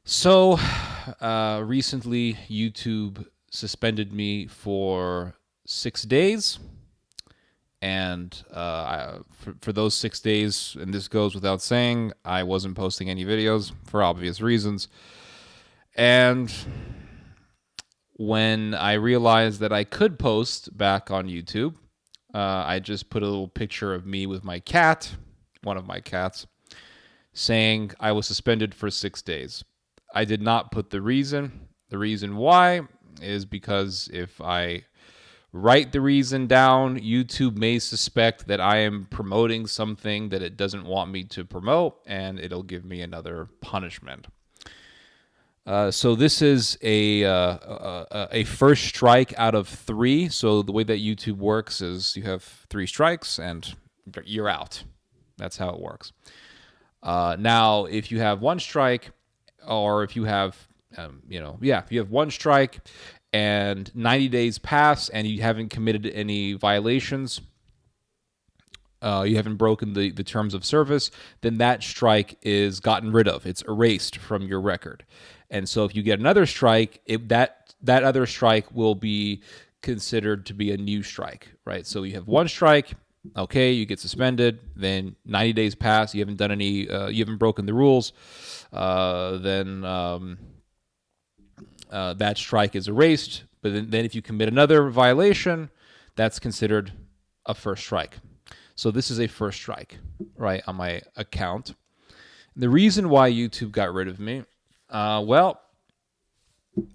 So, recently, YouTube suspended me for 6 days. And for those 6 days, and this goes without saying, I wasn't posting any videos for obvious reasons. And when I realized that I could post back on YouTube, I just put a little picture of me with my cat, one of my cats, saying I was suspended for 6 days. I did not put the reason. The reason why is because if I write the reason down, YouTube may suspect that I am promoting something that it doesn't want me to promote, and it'll give me another punishment. So this is a first strike out of three. So the way that YouTube works is you have three strikes and you're out. That's how it works. Now, if you have one strike, or if you have, if you have one strike and 90 days pass and you haven't committed any violations, you haven't broken the terms of service, then that strike is gotten rid of. It's erased from your record. And so if you get another strike, that other strike will be considered to be a new strike, right? So you have one strike, okay, you get suspended, then 90 days pass, you haven't done any, you haven't broken the rules, then that strike is erased. But then if you commit another violation, that's considered a first strike. So this is a first strike, right, on my account. The reason why YouTube got rid of me, well,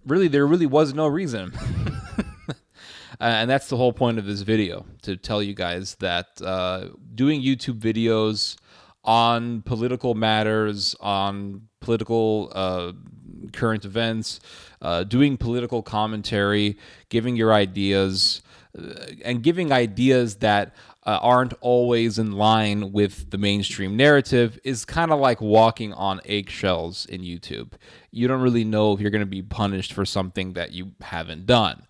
really, there really was no reason. And that's the whole point of this video, to tell you guys that doing YouTube videos on political matters, on political current events, doing political commentary, giving your ideas, and giving ideas that aren't always in line with the mainstream narrative is kind of like walking on eggshells in YouTube. You don't really know if you're going to be punished for something that you haven't done.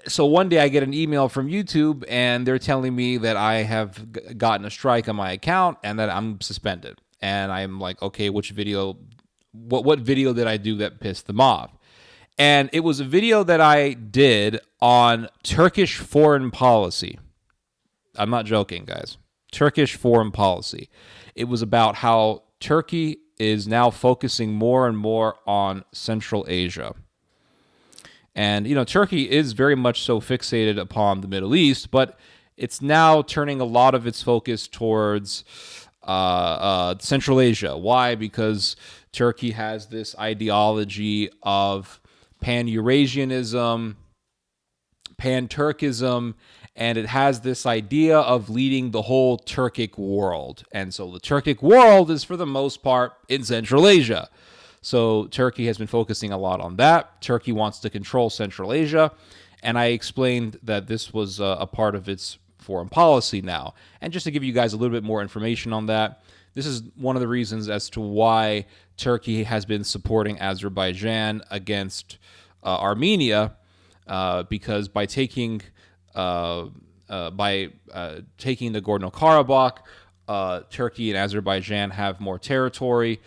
So one day I get an email from YouTube and they're telling me that I have gotten a strike on my account and that I'm suspended. And I'm like, okay, which video, what video did I do that pissed them off? And it was a video that I did on Turkish foreign policy. I'm not joking, guys. Turkish foreign policy. It was about how Turkey is now focusing more and more on Central Asia. And, Turkey is very much so fixated upon the Middle East, but it's now turning a lot of its focus towards Central Asia. Why? Because Turkey has this ideology of pan-Eurasianism, pan-Turkism, and it has this idea of leading the whole Turkic world. And so the Turkic world is, for the most part, in Central Asia. So Turkey has been focusing a lot on that. Turkey wants to control Central Asia. And I explained that this was a part of its foreign policy now. And just to give you guys a little bit more information on that, this is one of the reasons as to why Turkey has been supporting Azerbaijan against Armenia, because by taking Nagorno-Karabakh, Turkey and Azerbaijan have more territory.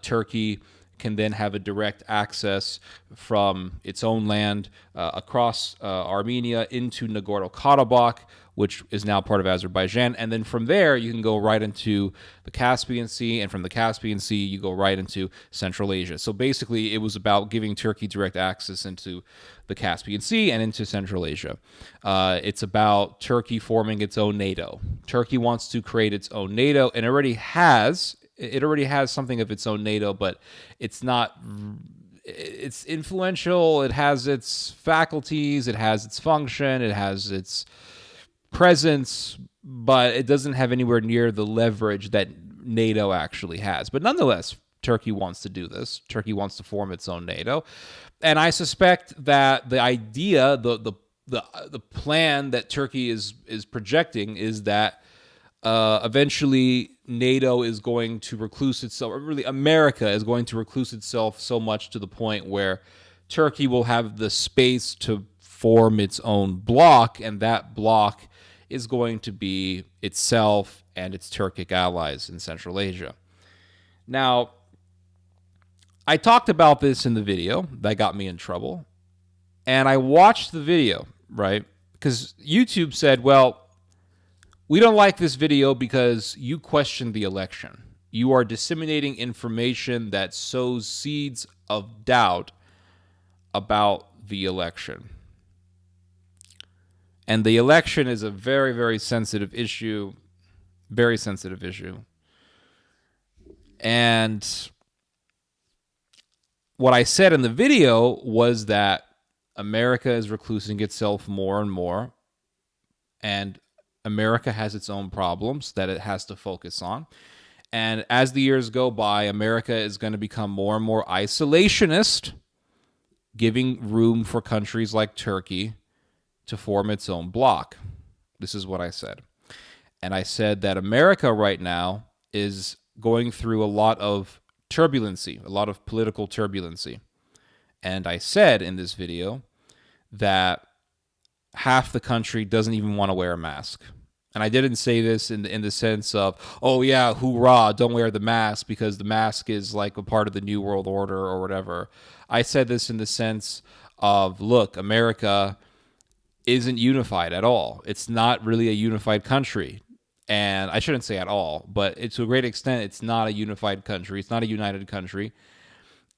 Turkey can then have a direct access from its own land across Armenia into Nagorno-Karabakh, which is now part of Azerbaijan. And then from there, you can go right into the Caspian Sea, and from the Caspian Sea, you go right into Central Asia. So basically, it was about giving Turkey direct access into the Caspian Sea and into Central Asia. It's about Turkey forming its own NATO. Turkey wants to create its own NATO, and already has something of its own NATO, but it's not. It's influential. It has its faculties. It has its function. It has its presence, but it doesn't have anywhere near the leverage that NATO actually has. But nonetheless, Turkey wants to do this. Turkey wants to form its own NATO, and I suspect that the idea, the plan that Turkey is projecting is that eventually NATO is going to recluse itself, or really America is going to recluse itself so much to the point where Turkey will have the space to form its own bloc, and that bloc is going to be itself and its Turkic allies in Central Asia. Now, I talked about this in the video that got me in trouble. And I watched the video, right? Because YouTube said, well, we don't like this video because you questioned the election. You are disseminating information that sows seeds of doubt about the election. And the election is a very, very sensitive issue. Very sensitive issue. And what I said in the video was that America is reclusing itself more and more, and America has its own problems that it has to focus on. And as the years go by, America is going to become more and more isolationist, giving room for countries like Turkey to form its own bloc. This is what I said. And I said that America right now is going through a lot of turbulency, a lot of political turbulency. And I said in this video that half the country doesn't even want to wear a mask. And I didn't say this in the sense of, oh yeah, hoorah, don't wear the mask because the mask is like a part of the New World Order or whatever. I said this in the sense of, look, America isn't unified at all. It's not really a unified country. And I shouldn't say at all, but to a great extent, it's not a unified country. It's not a united country.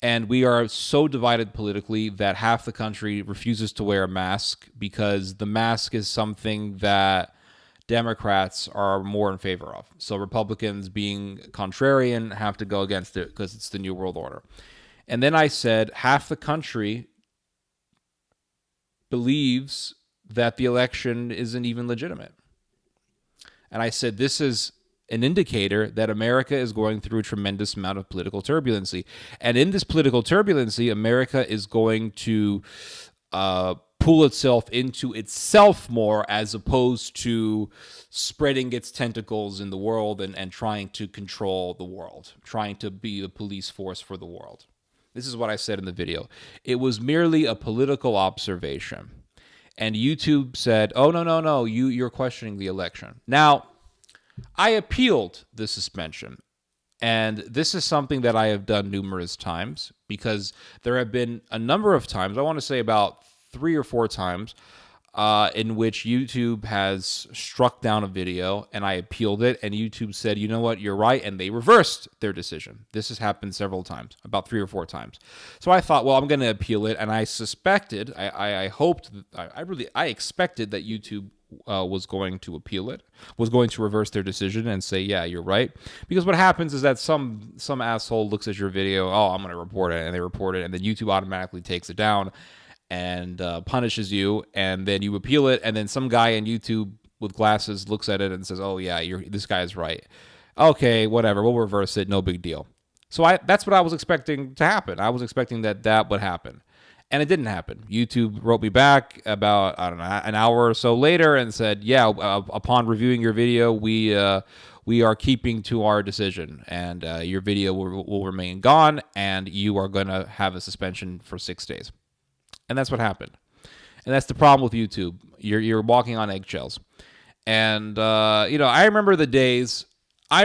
And we are so divided politically that half the country refuses to wear a mask because the mask is something that Democrats are more in favor of. So Republicans, being contrarian, have to go against it because it's the New World Order. And then I said half the country believes that the election isn't even legitimate. And I said this is an indicator that America is going through a tremendous amount of political turbulency. And in this political turbulency, America is going to pull itself into itself more as opposed to spreading its tentacles in the world and trying to control the world, trying to be the police force for the world. This is what I said in the video. It was merely a political observation. And YouTube said, oh, no, you're questioning the election. Now, I appealed the suspension. And this is something that I have done numerous times because there have been a number of times, I want to say about 3 or 4 times, in which YouTube has struck down a video and I appealed it and YouTube said, you know what, you're right, and they reversed their decision. This has happened several times, about 3 or 4 times. So I thought, well, I'm going to appeal it, and I suspected, I expected that YouTube was going to appeal it, was going to reverse their decision and say, yeah, you're right. Because what happens is that some asshole looks at your video, oh, I'm going to report it, and they report it, and then YouTube automatically takes it down and punishes you, and then you appeal it, and then some guy on YouTube with glasses looks at it and says, oh yeah, this guy's right. Okay, whatever, we'll reverse it, no big deal. So that's what I was expecting to happen. I was expecting that would happen. And it didn't happen. YouTube wrote me back about, I don't know, an hour or so later and said, yeah, upon reviewing your video, we are keeping to our decision, and your video will remain gone, and you are going to have a suspension for 6 days. And that's what happened. And that's the problem with YouTube. You're walking on eggshells. And I remember the days when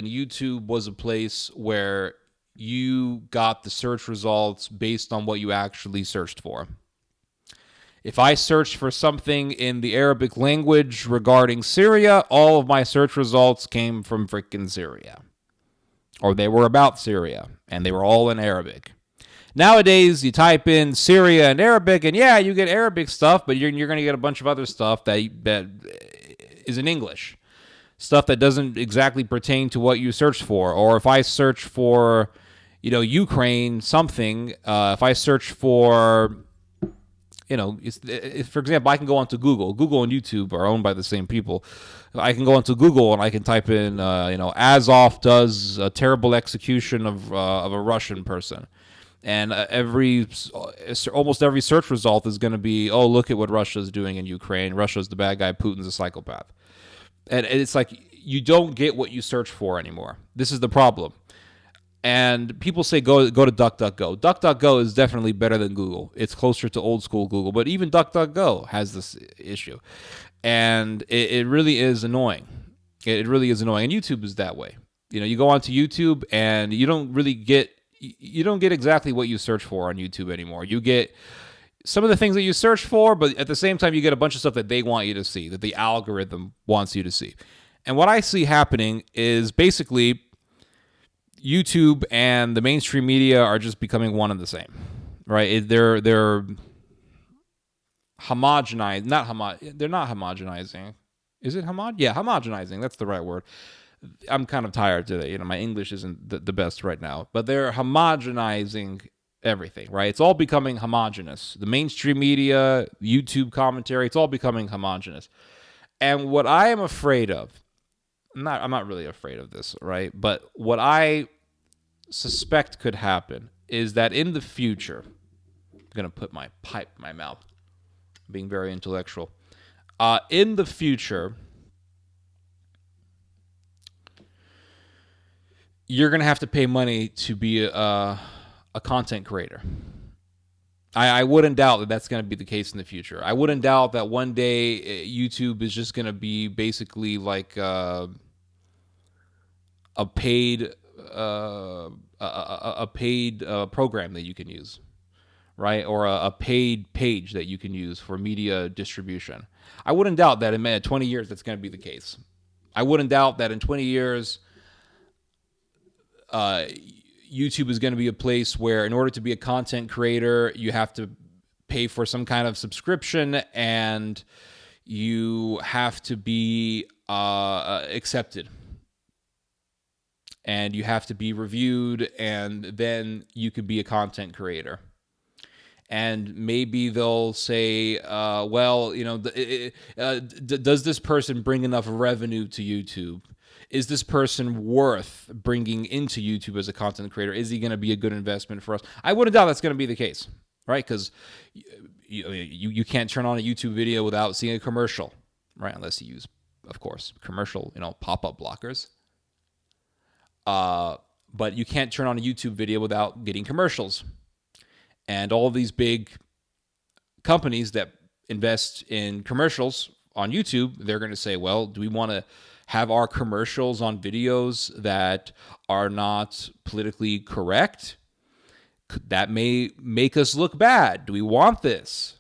YouTube was a place where you got the search results based on what you actually searched for. If I searched for something in the Arabic language regarding Syria, all of my search results came from freaking Syria. Or they were about Syria, and they were all in Arabic. Nowadays, you type in Syria and Arabic, and yeah, you get Arabic stuff, but you're going to get a bunch of other stuff that is in English. Stuff that doesn't exactly pertain to what you searched for. Or if I search for, Ukraine something, if I search for, for example, I can go onto Google. Google and YouTube are owned by the same people. I can go onto Google and I can type in, Azov does a terrible execution of a Russian person. And almost every search result is going to be, oh, look at what Russia's doing in Ukraine. Russia's the bad guy. Putin's a psychopath. And it's like you don't get what you search for anymore. This is the problem. And people say go to DuckDuckGo. DuckDuckGo is definitely better than Google. It's closer to old school Google. But even DuckDuckGo has this issue. And it really is annoying. It really is annoying. And YouTube is that way. You go onto YouTube and you don't really get you don't get exactly what you search for on YouTube anymore. You get some of the things that you search for, but at the same time, you get a bunch of stuff that they want you to see, that the algorithm wants you to see. And what I see happening is basically YouTube and the mainstream media are just becoming one and the same, right? They're homogenized, they're not homogenizing. Is it Yeah, homogenizing. That's the right word. I'm kind of tired today. My English isn't the best right now, but they're homogenizing everything, right? It's all becoming homogenous. The mainstream media, YouTube commentary, it's all becoming homogenous. And what I am afraid of, I'm not really afraid of this, right? But what I suspect could happen is that in the future, I'm going to put my pipe in my mouth, being very intellectual. In the future, you're going to have to pay money to be a content creator. I wouldn't doubt that that's going to be the case in the future. I wouldn't doubt that one day YouTube is just going to be basically like a paid program that you can use, right? Or a paid page that you can use for media distribution. I wouldn't doubt that in 20 years that's going to be the case. I wouldn't doubt that in 20 years YouTube is going to be a place where in order to be a content creator, you have to pay for some kind of subscription and you have to be accepted. And you have to be reviewed, and then you could be a content creator. And maybe they'll say, does this person bring enough revenue to YouTube? Is this person worth bringing into YouTube as a content creator? Is he going to be a good investment for us? I wouldn't doubt that's going to be the case, right? Because you can't turn on a YouTube video without seeing a commercial, right? Unless you use, of course, commercial, pop-up blockers. But you can't turn on a YouTube video without getting commercials. And all of these big companies that invest in commercials on YouTube, they're going to say, well, do we want to have our commercials on videos that are not politically correct? That may make us look bad. Do we want this?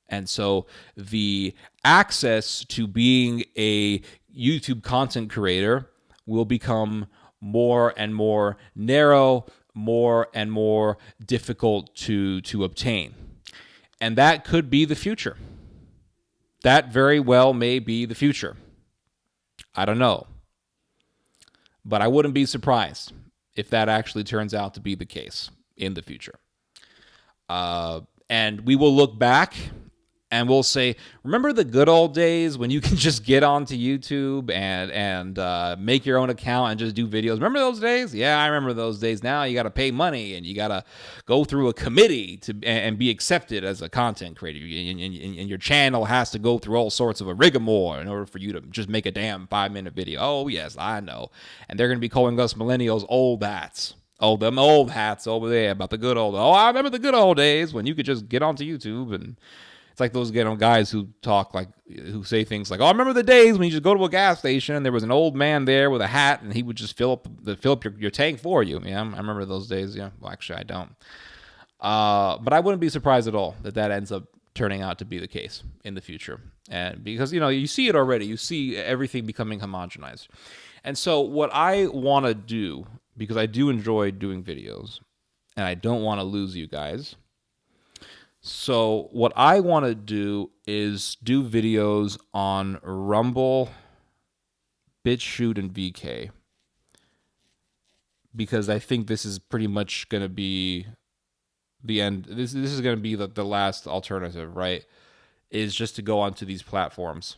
And so the access to being a YouTube content creator will become more and more narrow, more and more difficult to obtain. And that could be the future. That very well may be the future. I don't know. But I wouldn't be surprised if that actually turns out to be the case in the future. And we will look back and we'll say, remember the good old days when you can just get onto YouTube and make your own account and just do videos? Remember those days? Yeah, I remember those days. Now you got to pay money and you got to go through a committee and be accepted as a content creator. And your channel has to go through all sorts of a rigmarole in order for you to just make a damn 5-minute video. Oh, yes, I know. And they're going to be calling us millennials old hats. Oh, them old hats over there about the good old. Oh, I remember the good old days when you could just get onto YouTube and... It's like those guys who who say things like, "Oh, I remember the days when you just go to a gas station and there was an old man there with a hat and he would just fill up your tank for you." Yeah, I remember those days. Yeah, well, actually, I don't. But I wouldn't be surprised at all that ends up turning out to be the case in the future, and because you see it already, you see everything becoming homogenized, and so what I want to do, because I do enjoy doing videos, and I don't want to lose you guys. So what I want to do is do videos on Rumble, BitChute, and VK. Because I think this is pretty much going to be the end. This is going to be the last alternative, right? Is just to go onto these platforms.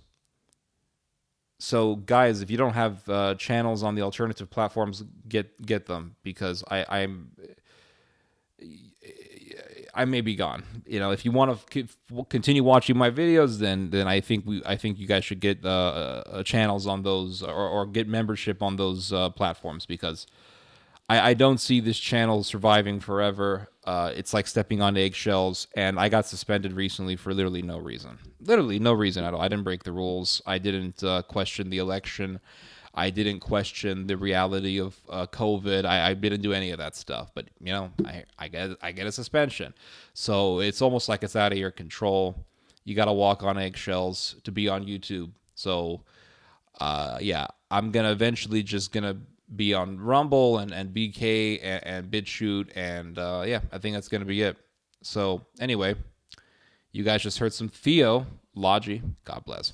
So guys, if you don't have channels on the alternative platforms, get them, because I may be gone. If you want to continue watching my videos, then I think you guys should get channels on those or get membership on those platforms, because I don't see this channel surviving forever. It's like stepping on eggshells, and I got suspended recently for literally no reason. Literally no reason at all. I didn't break the rules. I didn't question the election. I didn't question the reality of COVID. I didn't do any of that stuff. But I get a suspension, so it's almost like it's out of your control. You got to walk on eggshells to be on YouTube. So yeah, I'm gonna eventually just gonna be on Rumble and BK and BitChute, and yeah, I think that's gonna be it. So anyway, you guys just heard some Theo Logi. God bless.